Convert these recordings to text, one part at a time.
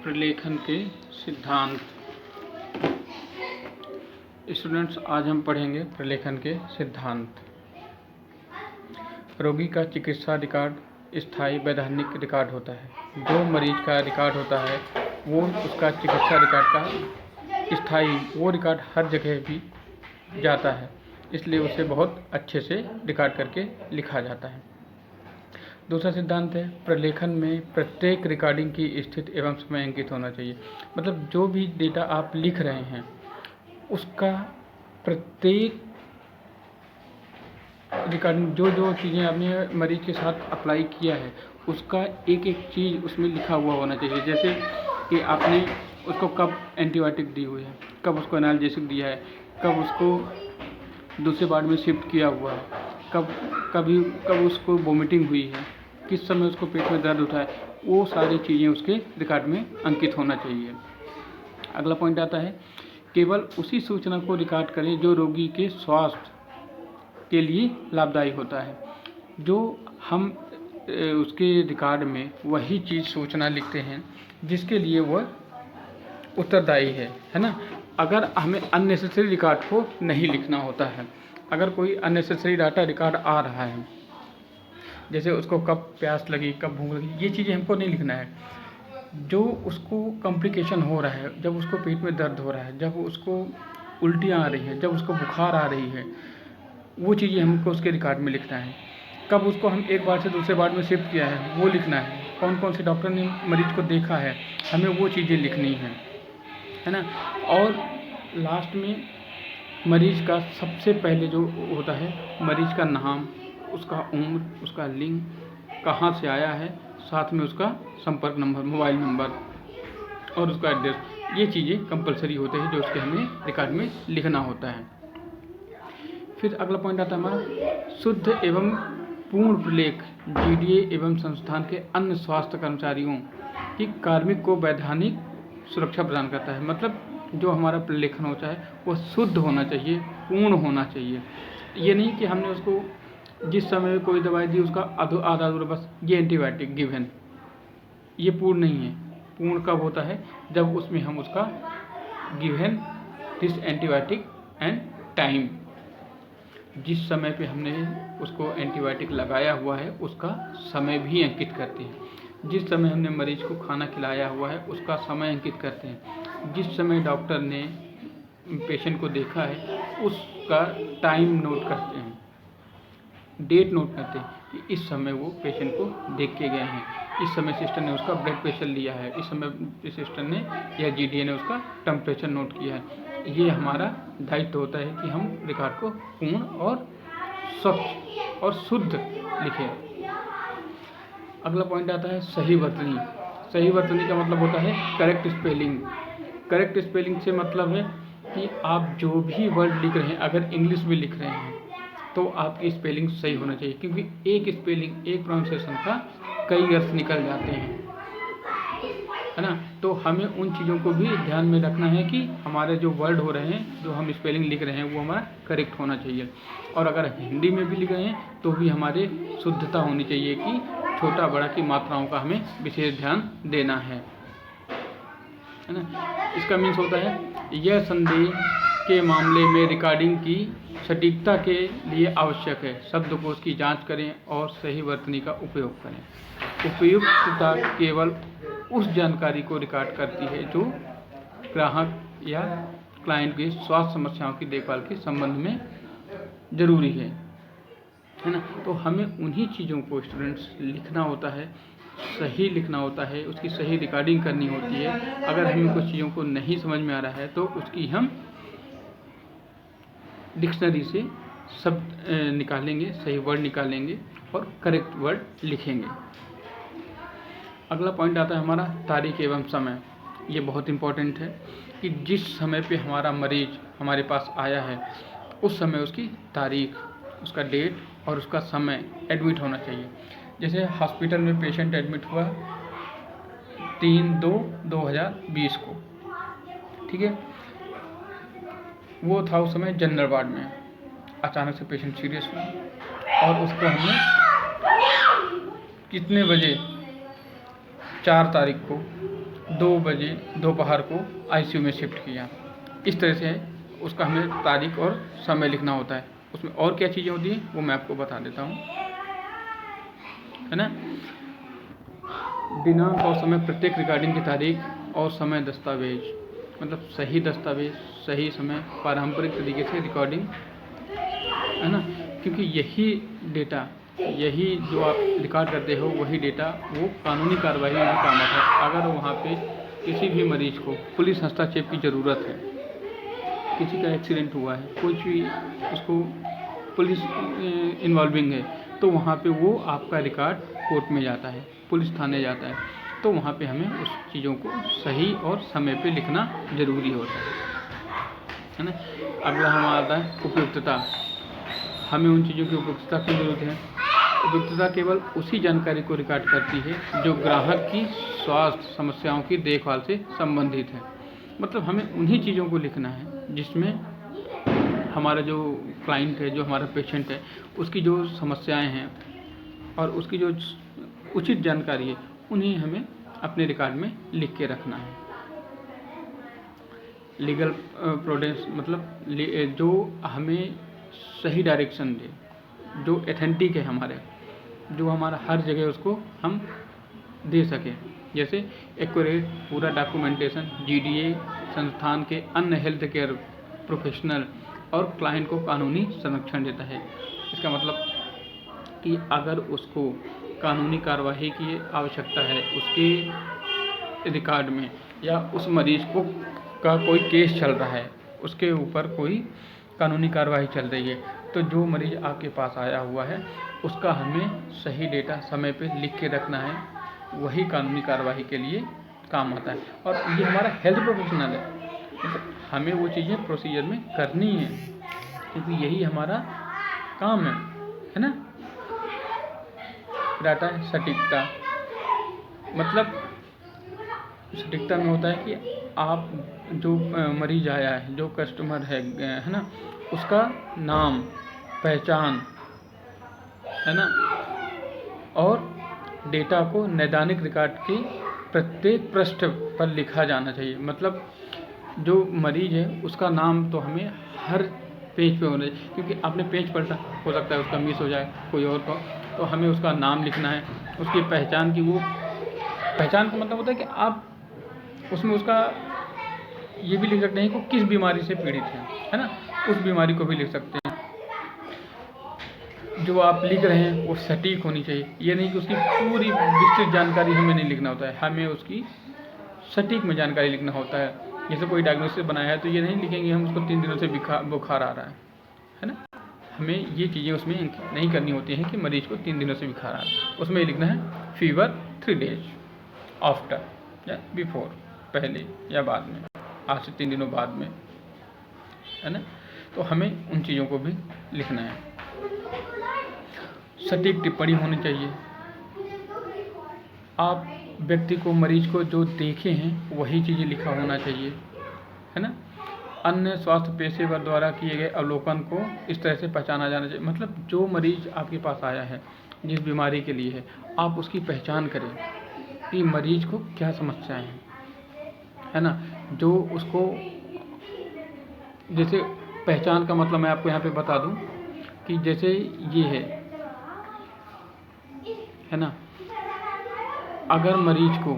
प्रलेखन के सिद्धांत। स्टूडेंट्स, आज हम पढ़ेंगे प्रलेखन के सिद्धांत। रोगी का चिकित्सा रिकॉर्ड स्थायी वैधानिक रिकॉर्ड होता है। जो मरीज का रिकॉर्ड होता है वो उसका चिकित्सा रिकॉर्ड का स्थायी वो रिकॉर्ड हर जगह भी जाता है, इसलिए उसे बहुत अच्छे से रिकॉर्ड करके लिखा जाता है। दूसरा सिद्धांत है प्रलेखन में प्रत्येक रिकॉर्डिंग की स्थिति एवं समय अंकित होना चाहिए। मतलब जो भी डेटा आप लिख रहे हैं उसका प्रत्येक रिकॉर्डिंग जो चीज़ें आपने मरीज के साथ अप्लाई किया है उसका एक एक चीज़ उसमें लिखा हुआ होना चाहिए। जैसे कि आपने उसको कब एंटीबायोटिक दी हुई है, कब उसको एनाल्जेसिक दिया है, कब उसको दूसरे वार्ड में शिफ्ट किया हुआ है, कब उसको वोमिटिंग हुई है, किस समय उसको पेट में दर्द उठा है, वो सारी चीज़ें उसके रिकॉर्ड में अंकित होना चाहिए। अगला पॉइंट आता है केवल उसी सूचना को रिकॉर्ड करें जो रोगी के स्वास्थ्य के लिए लाभदायी होता है। जो हम उसके रिकॉर्ड में वही चीज़ सूचना लिखते हैं जिसके लिए वह उत्तरदायी है ना। अगर हमें अननेसेसरी रिकॉर्ड को नहीं लिखना होता है, अगर कोई अननेसेसरी डाटा रिकॉर्ड आ रहा है, जैसे उसको कब प्यास लगी, कब भूख लगी, ये चीज़ें हमको नहीं लिखना है। जो उसको कॉम्प्लिकेशन हो रहा है, जब उसको पेट में दर्द हो रहा है, जब उसको उल्टियाँ आ रही हैं, जब उसको बुखार आ रही है, वो चीज़ें हमको उसके रिकॉर्ड में लिखना है। कब उसको हम एक बार से दूसरे वार्ड में शिफ्ट किया है वो लिखना है। कौन कौन से डॉक्टर ने मरीज को देखा है, हमें वो चीज़ें लिखनी है ना। और लास्ट में मरीज का सबसे पहले जो होता है मरीज का नाम, उसका उम्र, उसका लिंग, कहाँ से आया है, साथ में उसका संपर्क नंबर, मोबाइल नंबर और उसका एड्रेस, ये चीज़ें कंपलसरी होते हैं जो उसके हमें रिकॉर्ड में लिखना होता है। फिर अगला पॉइंट आता है हमारा शुद्ध एवं पूर्ण प्रलेख जीडीए एवं संस्थान के अन्य स्वास्थ्य कर्मचारियों की कार्मिक को वैधानिक सुरक्षा प्रदान करता है। मतलब जो हमारा प्रलेखन होता है वो शुद्ध होना चाहिए, पूर्ण होना चाहिए। ये नहीं कि हमने उसको जिस समय कोई दवाई दी उसका आधा अधूरा बस ये एंटीबायोटिक गिवन, ये पूर्ण नहीं है। पूर्ण कब होता है जब उसमें हम उसका given this antibiotic and time, जिस समय पे हमने उसको एंटीबायोटिक लगाया हुआ है उसका समय भी अंकित करते हैं। जिस समय हमने मरीज को खाना खिलाया हुआ है उसका समय अंकित करते हैं। जिस समय डॉक्टर ने पेशेंट को देखा है उसका टाइम नोट करते हैं, डेट नोट करते हैं कि इस समय वो पेशेंट को देख के गए हैं, इस समय सिस्टर ने उसका ब्लड प्रेशर लिया है, इस समय सिस्टर ने या जीडीए ने उसका टेम्परेचर नोट किया है। ये हमारा दायित्व होता है कि हम रिकॉर्ड को पूर्ण और स्वच्छ और शुद्ध लिखें। अगला पॉइंट आता है सही वर्तनी। सही वर्तनी का मतलब होता है करेक्ट स्पेलिंग। करेक्ट स्पेलिंग से मतलब है कि आप जो भी वर्ड लिख रहे हैं, अगर इंग्लिश में लिख रहे हैं तो आपकी स्पेलिंग सही होना चाहिए, क्योंकि एक स्पेलिंग, एक प्रोनाउंसिएशन का कई अर्थ निकल जाते हैं, है ना। तो हमें उन चीज़ों को भी ध्यान में रखना है कि हमारे जो वर्ड हो रहे हैं, जो हम स्पेलिंग लिख रहे हैं वो हमारा करेक्ट होना चाहिए। और अगर हिंदी में भी लिख रहे हैं तो भी हमारे शुद्धता होनी चाहिए कि छोटा बड़ा की मात्राओं का हमें विशेष ध्यान देना है ना। इसका मीन्स होता है यह संदेह के मामले में रिकॉर्डिंग की सटीकता के लिए आवश्यक है। शब्दकोश की जांच करें और सही वर्तनी का उपयोग करें। उपयुक्तता केवल उस जानकारी को रिकॉर्ड करती है जो ग्राहक या क्लाइंट की स्वास्थ्य समस्याओं की देखभाल के संबंध में जरूरी है ना। तो हमें उन्हीं चीज़ों को स्टूडेंट्स लिखना होता है, सही लिखना होता है, उसकी सही रिकॉर्डिंग करनी होती है। अगर हमें कुछ चीज़ों को नहीं समझ में आ रहा है तो उसकी हम डिक्शनरी से शब्द निकालेंगे, सही वर्ड निकालेंगे और करेक्ट वर्ड लिखेंगे। अगला पॉइंट आता है हमारा तारीख एवं समय। ये बहुत इम्पोर्टेंट है कि जिस समय पे हमारा मरीज हमारे पास आया है उस समय उसकी तारीख, उसका डेट और उसका समय एडमिट होना चाहिए। जैसे हॉस्पिटल में पेशेंट एडमिट हुआ 3/2/2020 को, ठीक है। वो था उस समय जनरल वार्ड में। अचानक से पेशेंट सीरियस हुआ और उसको हमने कितने बजे, 4 तारीख को 2 बजे दोपहर को आईसीयू में शिफ्ट किया। इस तरह से उसका हमें तारीख और समय लिखना होता है। उसमें और क्या चीज़ें होती हैं वो मैं आपको बता देता हूँ, है ना। दिनांक और समय, प्रत्येक रिकॉर्डिंग की तारीख और समय, दस्तावेज, मतलब सही दस्तावेज, सही समय, पारंपरिक तरीके से रिकॉर्डिंग, है ना, क्योंकि यही डेटा, यही जो आप रिकॉर्ड करते हो वही डेटा वो कानूनी कार्रवाई में भी काम आता है। अगर वहाँ पे किसी भी मरीज को पुलिस हस्तक्षेप की ज़रूरत है, किसी का एक्सीडेंट हुआ है, कुछ भी उसको पुलिस इन्वॉल्विंग है, तो वहाँ पे वो आपका रिकॉर्ड कोर्ट में जाता है, पुलिस थाने जाता है, तो वहाँ पे हमें उस चीज़ों को सही और समय पे लिखना ज़रूरी होता है ना। अगला हमारा आता है उपयुक्तता। हमें उन चीज़ों की उपयुक्तता की ज़रूरत है। उपयुक्तता केवल उसी जानकारी को रिकॉर्ड करती है जो ग्राहक की स्वास्थ्य समस्याओं की देखभाल से संबंधित है। मतलब हमें उन्हीं चीज़ों को लिखना है जिसमें हमारा जो क्लाइंट है, जो हमारा पेशेंट है, उसकी जो समस्याएं हैं और उसकी जो उचित जानकारी है, उन्हें हमें अपने रिकॉर्ड में लिख के रखना है। लीगल प्रोडेंस, मतलब जो हमें सही डायरेक्शन दे, जो एथेंटिक है हमारे, जो हमारा हर जगह उसको हम दे सकें। जैसे एक्यूरेट पूरा डॉक्यूमेंटेशन जीडीए संस्थान के अन्य हेल्थ केयर प्रोफेशनल और क्लाइंट को कानूनी संरक्षण देता है। इसका मतलब कि अगर उसको कानूनी कार्रवाई की आवश्यकता है उसके रिकॉर्ड में, या उस मरीज को का कोई केस चल रहा है, उसके ऊपर कोई कानूनी कार्रवाई चल रही है, तो जो मरीज आपके पास आया हुआ है उसका हमें सही डेटा समय पे लिख के रखना है, वही कानूनी कार्रवाई के लिए काम आता है। और ये हमारा हेल्थ प्रोफेशनल है, हमें वो चीज़ें प्रोसीजर में करनी है, क्योंकि यही हमारा काम है ना। फिर आता है सटीकता। मतलब सटीकता में होता है कि आप जो मरीज आया है, जो कस्टमर है ना, उसका नाम, पहचान, है ना, और डेटा को नैदानिक रिकॉर्ड की प्रत्येक पृष्ठ पर लिखा जाना चाहिए। मतलब जो मरीज है उसका नाम तो हमें हर पेज पे होना चाहिए, क्योंकि आपने पेज पलटा, हो सकता है उसका मिस हो जाए कोई और को, तो हमें उसका नाम लिखना है, उसकी पहचान की, वो पहचान का मतलब होता है कि आप उसमें उसका ये भी लिख सकते हैं कि वो किस बीमारी से पीड़ित है ना, उस बीमारी को भी लिख सकते हैं। जो आप लिख रहे हैं वो सटीक होनी चाहिए, ये नहीं कि उसकी पूरी विस्तृत जानकारी हमें नहीं लिखना होता है, हमें उसकी सटीक में जानकारी लिखना होता है। जैसे कोई डायग्नोसिस बनाया है तो ये नहीं लिखेंगे हम उसको 3 दिनों से बुखार आ रहा है ना। हमें ये चीज़ें उसमें नहीं करनी होती हैं कि मरीज को 3 दिनों से बुखार आ रहा है, उसमें ये लिखना है फीवर 3 डेज आफ्टर या बिफोर, पहले या बाद में, आज से 3 दिनों बाद में, है ना। तो हमें उन चीज़ों को भी लिखना है। सटीक टिप्पणी होनी चाहिए। आप व्यक्ति को, मरीज को जो देखे हैं वही चीज़ें लिखा होना चाहिए, है ना। अन्य स्वास्थ्य पेशेवर द्वारा किए गए अवलोकन को इस तरह से पहचाना जाना चाहिए। मतलब जो मरीज आपके पास आया है, जिस बीमारी के लिए है, आप उसकी पहचान करें कि मरीज को क्या समस्याएं हैं, है ना। जो उसको, जैसे पहचान का मतलब मैं आपको यहाँ पे बता दूं कि जैसे ये है ना, अगर मरीज को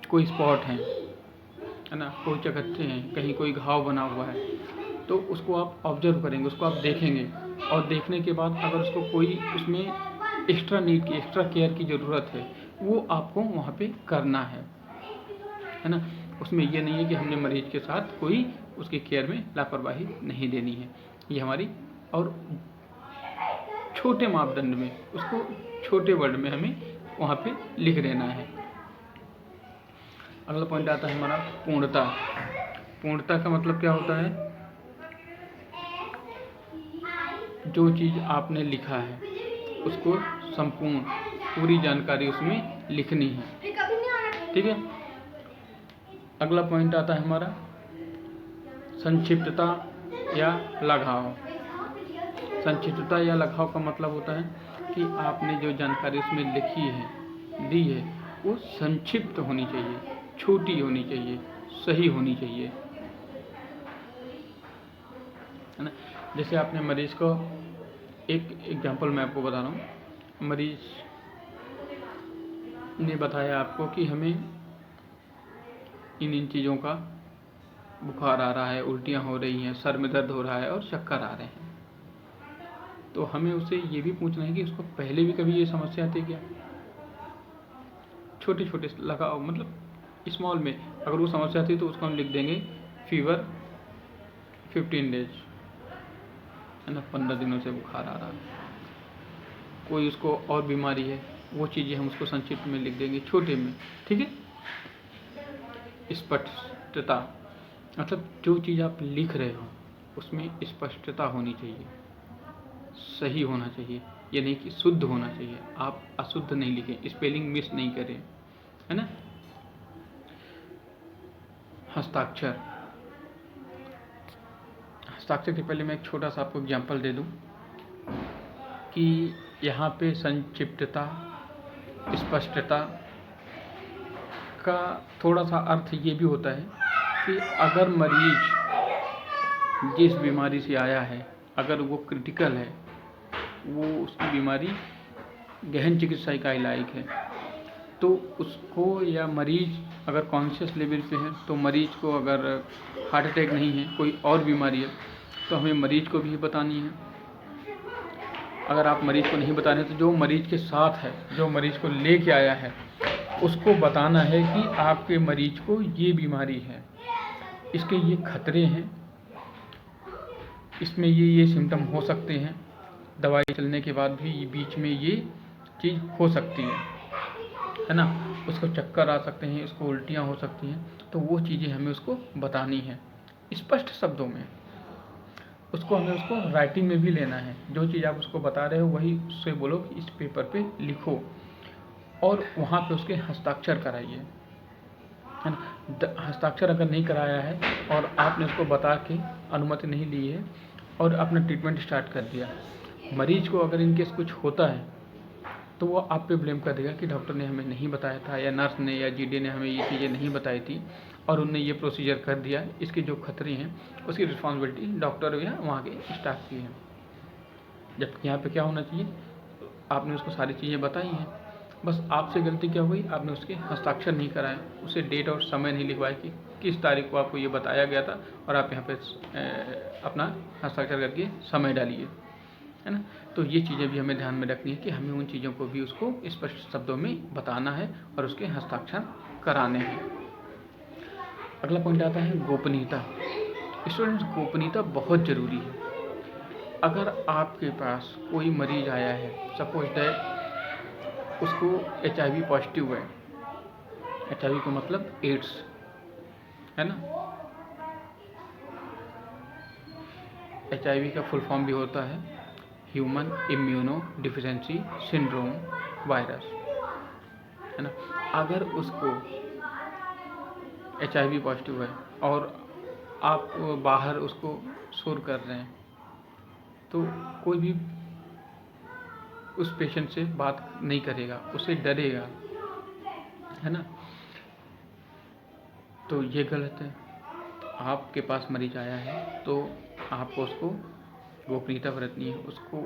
कोई स्पॉट है ना, कोई चकत्ते हैं, कहीं कोई घाव बना हुआ है, तो उसको आप ऑब्जर्व करेंगे, उसको आप देखेंगे, और देखने के बाद अगर उसको कोई उसमें एक्स्ट्रा नीड की, एक्स्ट्रा केयर की ज़रूरत है, वो आपको वहाँ पे करना है ना। उसमें ये नहीं है कि हमने मरीज के साथ कोई उसकी केयर में लापरवाही नहीं देनी है। ये हमारी, और छोटे मापदंड में, उसको छोटे वर्ड में हमें वहाँ पे लिख देना है। अगला पॉइंट आता है हमारा पूर्णता। पूर्णता का मतलब क्या होता है, जो चीज़ आपने लिखा है उसको संपूर्ण, पूरी जानकारी उसमें लिखनी है, ठीक है। अगला पॉइंट आता है हमारा संक्षिप्तता या लगाव। संक्षिप्तता या लगाव का मतलब होता है कि आपने जो जानकारी उसमें लिखी है, दी है, वो संक्षिप्त होनी चाहिए, छोटी होनी चाहिए, सही होनी चाहिए, है ना। जैसे आपने मरीज़ को, एक एग्जांपल मैं आपको बता रहा हूँ। मरीज़ ने बताया आपको कि हमें इन चीज़ों का बुखार आ रहा है, उल्टियाँ हो रही हैं, सर में दर्द हो रहा है और चक्कर आ रहे हैं। तो हमें उससे ये भी पूछना है कि उसको पहले भी कभी ये समस्या आती है क्या। छोटे छोटे लगाओ, मतलब स्मॉल में अगर वो समस्या आती है तो उसको हम लिख देंगे फीवर 15 डेज, है ना, 15 दिनों से बुखार आ रहा है। कोई उसको और बीमारी है, वो चीज़ें हम उसको संक्षिप्त में लिख देंगे, छोटे में, ठीक है। स्पष्टता, मतलब जो चीज़ आप लिख रहे हो उसमें स्पष्टता होनी चाहिए, सही होना चाहिए, ये नहीं कि शुद्ध होना चाहिए। आप अशुद्ध नहीं लिखें, स्पेलिंग मिस नहीं करें, है ना। हस्ताक्षर, हस्ताक्षर के पहले मैं एक छोटा सा आपको एग्जांपल दे दूं कि यहाँ पे संक्षिप्तता, स्पष्टता का थोड़ा सा अर्थ ये भी होता है कि अगर मरीज जिस बीमारी से आया है, अगर वो क्रिटिकल है, वो उसकी बीमारी गहन चिकित्सा इकाई लायक है, तो उसको, या मरीज अगर कॉन्शियस लेवल पे है, तो मरीज को अगर हार्ट अटैक नहीं है, कोई और बीमारी है, तो हमें मरीज को भी बतानी है। अगर आप मरीज को नहीं बता रहे तो जो मरीज के साथ है, जो मरीज को लेके आया है, उसको बताना है कि आपके मरीज को ये बीमारी है, इसके ये खतरे हैं, इसमें ये सिम्टम हो सकते हैं, दवाई चलने के बाद भी बीच में ये चीज़ हो सकती है ना। उसको चक्कर आ सकते हैं, उसको उल्टियाँ हो सकती हैं, तो वो चीज़ें हमें उसको बतानी है स्पष्ट शब्दों में। उसको हमें उसको राइटिंग में भी लेना है, जो चीज़ आप उसको बता रहे हो वही उससे बोलो कि इस पेपर पे लिखो, और वहाँ पे उसके हस्ताक्षर कराइए, है ना। हस्ताक्षर अगर नहीं कराया है और आपने उसको बता के अनुमति नहीं ली है और अपना ट्रीटमेंट स्टार्ट कर दिया, मरीज को अगर इनकेस कुछ होता है तो वो आप पे ब्लेम कर देगा कि डॉक्टर ने हमें नहीं बताया था, या नर्स ने या जीडी ने हमें ये चीज़ें नहीं बताई थी और उनने ये प्रोसीजर कर दिया, इसके जो खतरे हैं उसकी रिस्पॉन्सिबिलिटी डॉक्टर या वहाँ के स्टाफ की है। जबकि यहाँ पे क्या होना चाहिए, आपने उसको सारी चीज़ें बताई हैं, बस आपसे गलती क्या हुई, आपने उसके हस्ताक्षर नहीं कराए, उसे डेट और समय नहीं लिखवाए कि किस तारीख को आपको ये बताया गया था, और आप यहाँ पे अपना हस्ताक्षर करके समय डालिए, है ना। तो ये चीज़ें भी हमें ध्यान में रखनी है कि हमें उन चीज़ों को भी उसको स्पष्ट शब्दों में बताना है और उसके हस्ताक्षर कराने हैं। अगला पॉइंट आता है गोपनीयता। स्टूडेंट्स, गोपनीयता बहुत ज़रूरी है। अगर आपके पास कोई मरीज आया है, सपोज दैट उसको HIV पॉजिटिव है, HIV का मतलब एड्स, है ना। HIV का फुल फॉर्म भी होता है human immuno deficiency syndrome virus, है ना। अगर उसको HIV पॉजिटिव है और आप बाहर उसको शोर कर रहे हैं, तो कोई भी उस पेशेंट से बात नहीं करेगा, उससे डरेगा, है ना। तो ये गलत है। आपके पास मरीज आया है तो आपको उसको गोपनीयता बरतनी है, उसको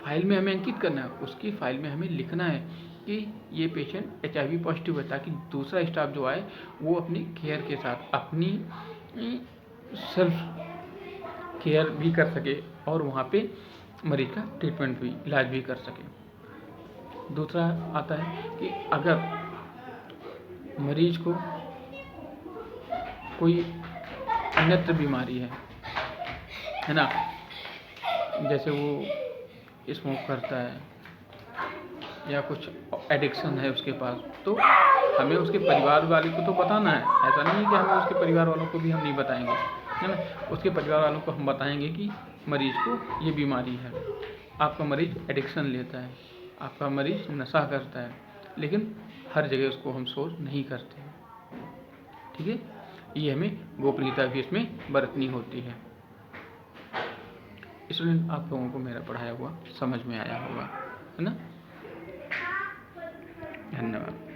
फाइल में हमें अंकित करना है, उसकी फाइल में हमें लिखना है कि ये पेशेंट HIV पॉजिटिव है, ताकि दूसरा स्टाफ जो आए वो अपनी केयर के साथ अपनी सेल्फ केयर भी कर सके और वहाँ पे मरीज का ट्रीटमेंट भी, इलाज भी कर सके। दूसरा आता है कि अगर मरीज को कोई अन्यत्र बीमारी है ना, जैसे वो स्मोक करता है या कुछ एडिक्शन है उसके पास, तो हमें उसके परिवार वाले को तो बताना है। ऐसा नहीं है कि हमें उसके परिवार वालों को भी हम नहीं बताएंगे, है ना। उसके परिवार वालों को हम बताएंगे कि मरीज को ये बीमारी है, आपका मरीज एडिक्शन लेता है, आपका मरीज नशा करता है, लेकिन हर जगह उसको हम शोर नहीं करते हैं, ठीक है। ये हमें गोपनीयता भी इसमें बरतनी होती है। स्टूडेंट, आप लोगों को मेरा पढ़ाया हुआ समझ में आया होगा, है ना। धन्यवाद।